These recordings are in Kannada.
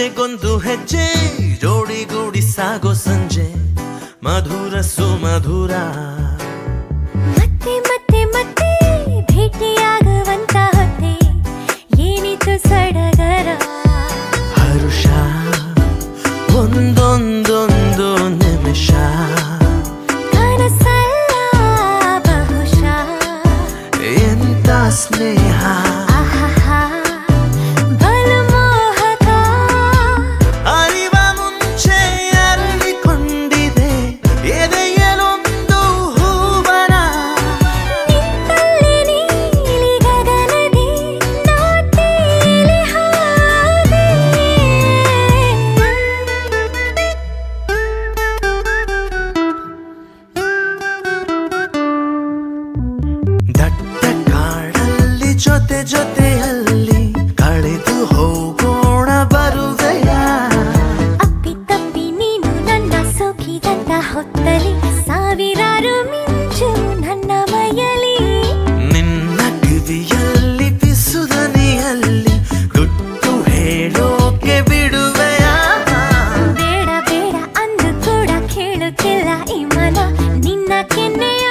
ಹೆಜ್ಜೆಗೊಂದು ಹೆಜ್ಜೆ ಜೋಡಿಗೂಡಿ ಸಾಗೋ ಸಂಜೆ ಮಧುರ ಸುಮಧುರ ಮತ್ತೆ ಮತ್ತೆ ಮತ್ತೆ ಭೇಟಿಯಾಗುವಂತ ಹೊತ್ತೆ ಏನಿತು ಸಡಗರ ಹರುಷ ಒಂದೊಂದೊಂದು ನಿಮಿಷ ಕನಸಲ್ಲ ಬಹುಶಃ ಎಂತ ಸ್ನೇಹ ಜೊತೆ ಜೊತೆಯಲ್ಲಿ ಕಳೆದು ಹೋಗೋಣ ಬರುವೆಯ ಅಪ್ಪಿ ತಪ್ಪಿ ನೀನು ನನ್ನ ಸೋಕಿದಂತ ಹೊತ್ತಲಿ ಸಾವಿರಾರು ಮಿಂಚು ನನ್ನ ಮೈಯಲಿ ನಿನ್ನ ಕಿವಿಯಲ್ಲಿ ಪಿಸುದನಿಯಲ್ಲಿ ಗುಟ್ಟು ಹೇಳೋಕೆ ಬಿಡುವೆಯ ಬೇಡ ಬೇಡ ಅಂದು ಕೂಡ ಕೇಳುತ್ತಿಲ್ಲ ಈ ಮನ ನಿನ್ನ ಕೆನ್ನೆಯ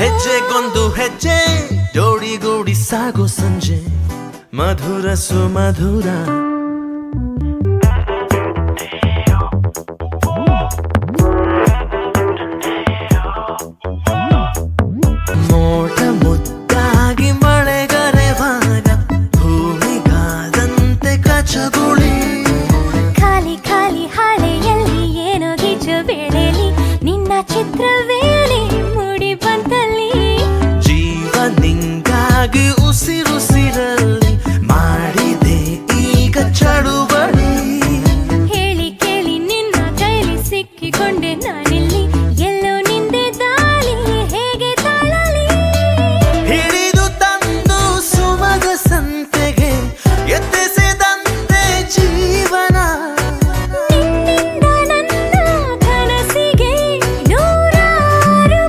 ಹೆಜ್ಜೆಗೊಂದು ಹೆಜ್ಜೆ ಜೋಡಿಗೂಡಿ ಸಾಗೋ ಸಂಜೆ ಮಧುರ ಸುಮಧುರ ಮೋಡ ಮುದ್ದಾಗಿ ಮಳೆಗರೆವಾಗ ಭೂಮಿಗಾದಂತೆ ಕಚಗುಳಿ ಖಾಲಿ ಖಾಲಿ ಹಾಳೆಯಲ್ಲಿ ಏನೋ ಗೀಚು ಬೆಳೆಲಿ ನಿನ್ನ ಚಿತ್ರವೇಳಿ ಮೂಡಿ ಬಂತಲ್ಲಿ ಜೀವ ನಿಂಗಾಗಿ ಉಸಿರುಸಿರಲ್ಲಿ ಮಾಡಿದೆ ಈಗ ಚಳುವಳಿ ಹೇಳಿ ಕೇಳಿ ನಿನ್ನ ಕೈಲಿ ಸಿಕ್ಕಿಕೊಂಡೆ ನಾನಿಲ್ಲಿ ಎಲ್ಲೋ ನಿಂದೆ ದಾಳಿ ಹೇಗೆ ತಾಳಲಿ ಹಿಡಿದು ತಂದು ಸುಮದ ಸಂತೆಗೆ ಎತ್ತಿಸಿದಂತೆ ಜೀವನ ನಿನ್ನಿಂದ ನನ್ನ ಕನಸಿಗೆ ನೂರಾರು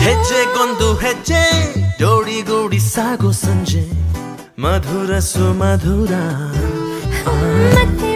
ಹೆಜ್ಜೆಗೊಂದು ಹೆಜ್ಜೆ ಜೋಡಿಗೂಡಿ ಸಾಗೋ ಸಂಜೆ ಮಧುರ ಸುಮಧುರ ಮತ್ತೆ